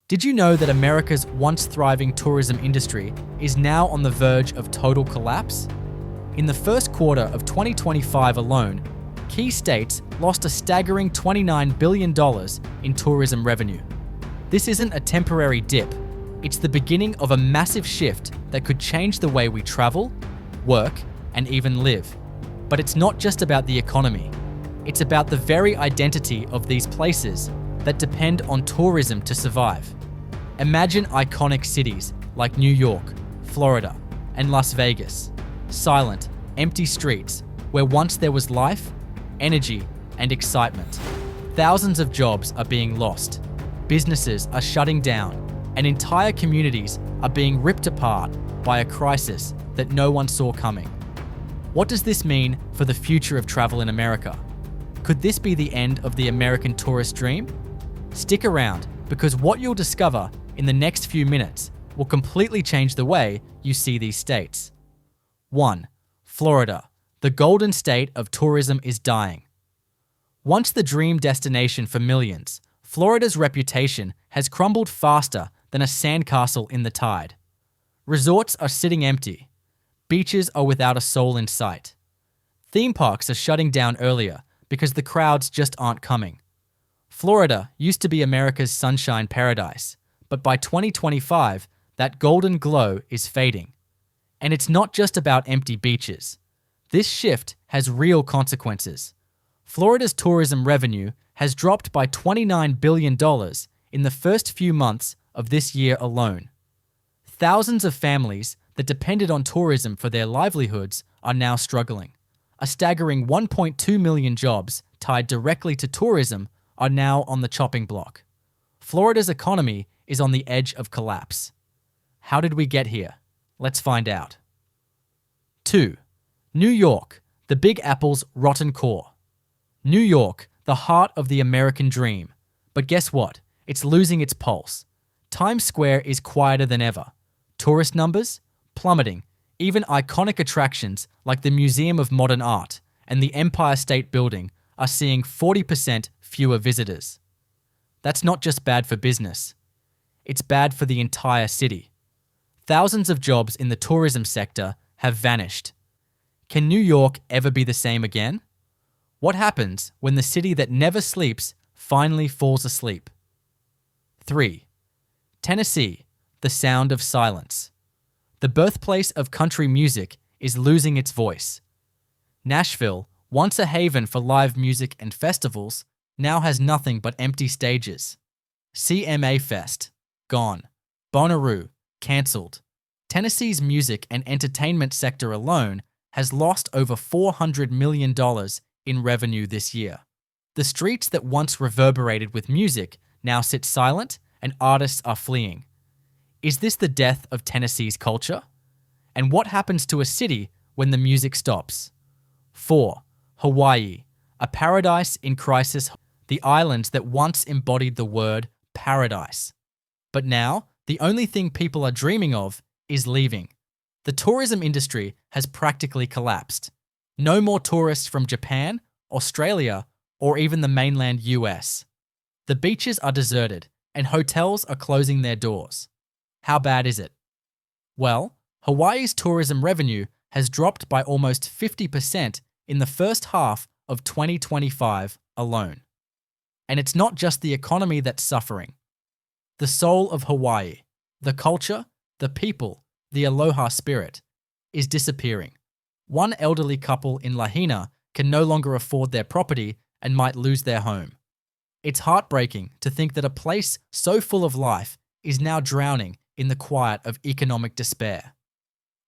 Did you know that America's once thriving tourism industry is now on the verge of total collapse? In the first quarter of 2025 alone, key states lost a staggering $29 billion in tourism revenue. This isn't a temporary dip, it's the beginning of a massive shift that could change the way we travel, work, and even live. But it's not just about the economy, it's about the very identity of these places that depend on tourism to survive. Imagine iconic cities like New York, Florida, and Las Vegas. Silent, empty streets where once there was life, energy, and excitement. Thousands of jobs are being lost. Businesses are shutting down, and entire communities are being ripped apart by a crisis that no one saw coming. What does this mean for the future of travel in America? Could this be the end of the American tourist dream? Stick around, because what you'll discover in the next few minutes will completely change the way you see these states. 1. Florida, the golden state of tourism is dying. Once the dream destination for millions, Florida's reputation has crumbled faster than a sandcastle in the tide. Resorts are sitting empty. Beaches are without a soul in sight. Theme parks are shutting down earlier because the crowds just aren't coming. Florida used to be America's sunshine paradise, but by 2025, that golden glow is fading. And it's not just about empty beaches. This shift has real consequences. Florida's tourism revenue has dropped by $29 billion in the first few months of this year alone. Thousands of families that depended on tourism for their livelihoods are now struggling. A staggering 1.2 million jobs tied directly to tourism are now on the chopping block. Florida's economy is on the edge of collapse. How did we get here? Let's find out. 2. New York, the Big Apple's rotten core. New York, the heart of the American dream. But guess what? It's losing its pulse. Times Square is quieter than ever. Tourist numbers? Plummeting. Even iconic attractions like the Museum of Modern Art and the Empire State Building are seeing 40% fewer visitors. That's not just bad for business. It's bad for the entire city. Thousands of jobs in the tourism sector have vanished. Can New York ever be the same again? What happens when the city that never sleeps finally falls asleep? 3. Tennessee, the sound of silence. The birthplace of country music is losing its voice. Nashville, once a haven for live music and festivals, now has nothing but empty stages. CMA Fest, gone. Bonnaroo, cancelled. Tennessee's music and entertainment sector alone has lost over $400 million in revenue this year. The streets that once reverberated with music now sit silent and artists are fleeing. Is this the death of Tennessee's culture? And what happens to a city when the music stops? 4. Hawaii, a paradise in crisis. The islands that once embodied the word paradise. But now, the only thing people are dreaming of is leaving. The tourism industry has practically collapsed. No more tourists from Japan, Australia, or even the mainland US. The beaches are deserted, and hotels are closing their doors. How bad is it? Well, Hawaii's tourism revenue has dropped by almost 50% in the first half of 2025 alone. And it's not just the economy that's suffering. The soul of Hawaii, the culture, the people, the aloha spirit, is disappearing. One elderly couple in Lahaina can no longer afford their property and might lose their home. It's heartbreaking to think that a place so full of life is now drowning in the quiet of economic despair.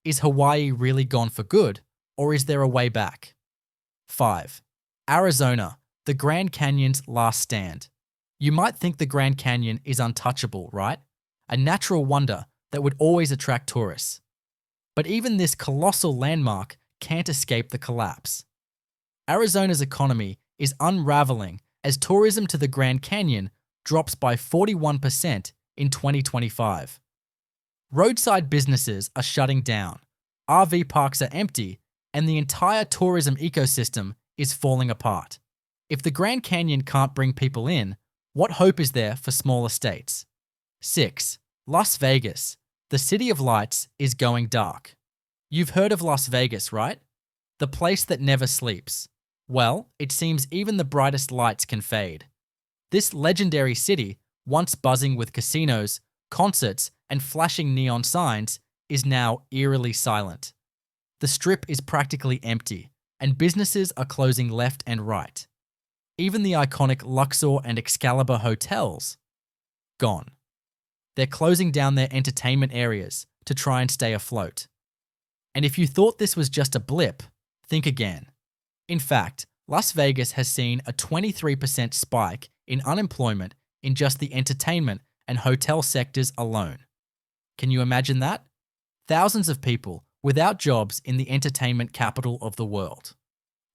Is Hawaii really gone for good, or is there a way back? 5. Arizona, the Grand Canyon's last stand. You might think the Grand Canyon is untouchable, right? A natural wonder that would always attract tourists. But even this colossal landmark can't escape the collapse. Arizona's economy is unraveling as tourism to the Grand Canyon drops by 41% in 2025. Roadside businesses are shutting down, RV parks are empty, and the entire tourism ecosystem is falling apart. If the Grand Canyon can't bring people in, what hope is there for smaller states? 6. Las Vegas. The city of lights is going dark. You've heard of Las Vegas, right? The place that never sleeps. Well, it seems even the brightest lights can fade. This legendary city, once buzzing with casinos, concerts, and flashing neon signs, is now eerily silent. The Strip is practically empty, and businesses are closing left and right. Even the iconic Luxor and Excalibur hotels, gone. They're closing down their entertainment areas to try and stay afloat. And if you thought this was just a blip, think again. In fact, Las Vegas has seen a 23% spike in unemployment in just the entertainment and hotel sectors alone. Can you imagine that? Thousands of people without jobs in the entertainment capital of the world.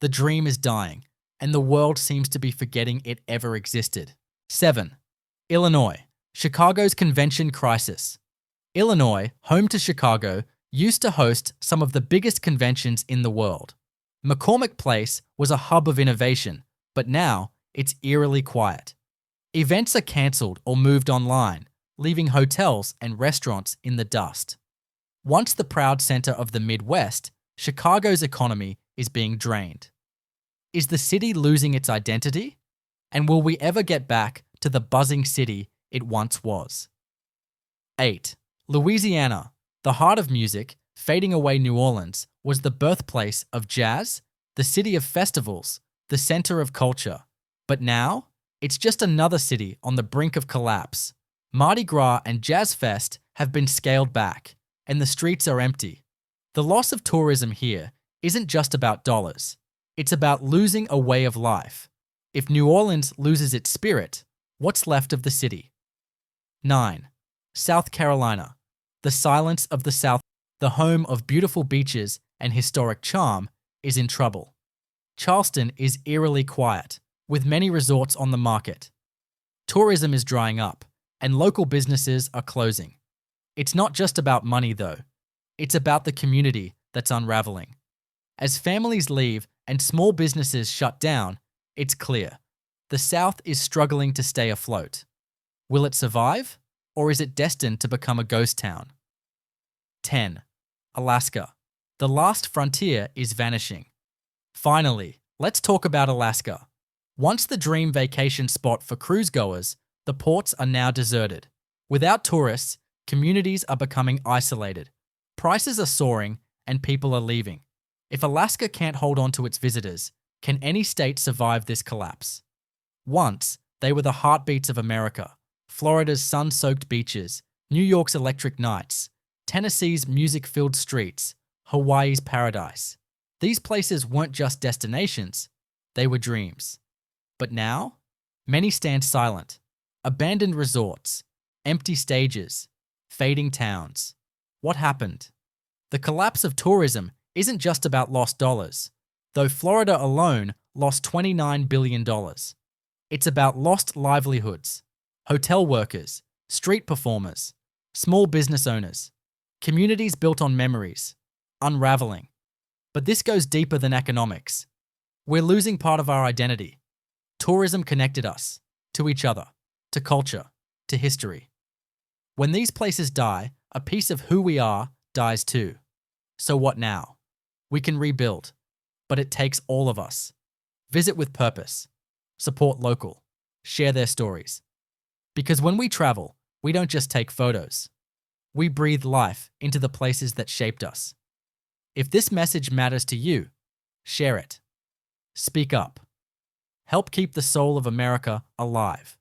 The dream is dying, and the world seems to be forgetting it ever existed. 7. Illinois. Chicago's convention crisis. Illinois, home to Chicago, used to host some of the biggest conventions in the world. McCormick Place was a hub of innovation, but now it's eerily quiet. Events are cancelled or moved online, leaving hotels and restaurants in the dust. Once the proud center of the Midwest, Chicago's economy is being drained. Is the city losing its identity? And will we ever get back to the buzzing city it once was? 8. Louisiana. The heart of music, fading away New Orleans, was the birthplace of jazz, the city of festivals, the center of culture. But now, it's just another city on the brink of collapse. Mardi Gras and Jazz Fest have been scaled back, and the streets are empty. The loss of tourism here isn't just about dollars. It's about losing a way of life. If New Orleans loses its spirit, what's left of the city? 9. South Carolina. The silence of the South, the home of beautiful beaches and historic charm, is in trouble. Charleston is eerily quiet, with many resorts on the market. Tourism is drying up, and local businesses are closing. It's not just about money, though. It's about the community that's unraveling. As families leave and small businesses shut down, it's clear. The South is struggling to stay afloat. Will it survive, or is it destined to become a ghost town? 10. Alaska. The last frontier is vanishing. Finally, let's talk about Alaska. Once the dream vacation spot for cruise goers, the ports are now deserted. Without tourists, communities are becoming isolated. Prices are soaring, and people are leaving. If Alaska can't hold on to its visitors, can any state survive this collapse? Once, they were the heartbeats of America. Florida's sun-soaked beaches, New York's electric nights, Tennessee's music-filled streets, Hawaii's paradise. These places weren't just destinations, they were dreams. But now, many stand silent. Abandoned resorts, empty stages, fading towns. What happened? The collapse of tourism isn't just about lost dollars, though Florida alone lost $29 billion. It's about lost livelihoods, hotel workers, street performers, small business owners, communities built on memories, unraveling. But this goes deeper than economics. We're losing part of our identity. Tourism connected us to each other, to culture, to history. When these places die, a piece of who we are dies too. So what now? We can rebuild, but it takes all of us. Visit with purpose. Support local. Share their stories. Because when we travel, we don't just take photos. We breathe life into the places that shaped us. If this message matters to you, share it. Speak up. Help keep the soul of America alive.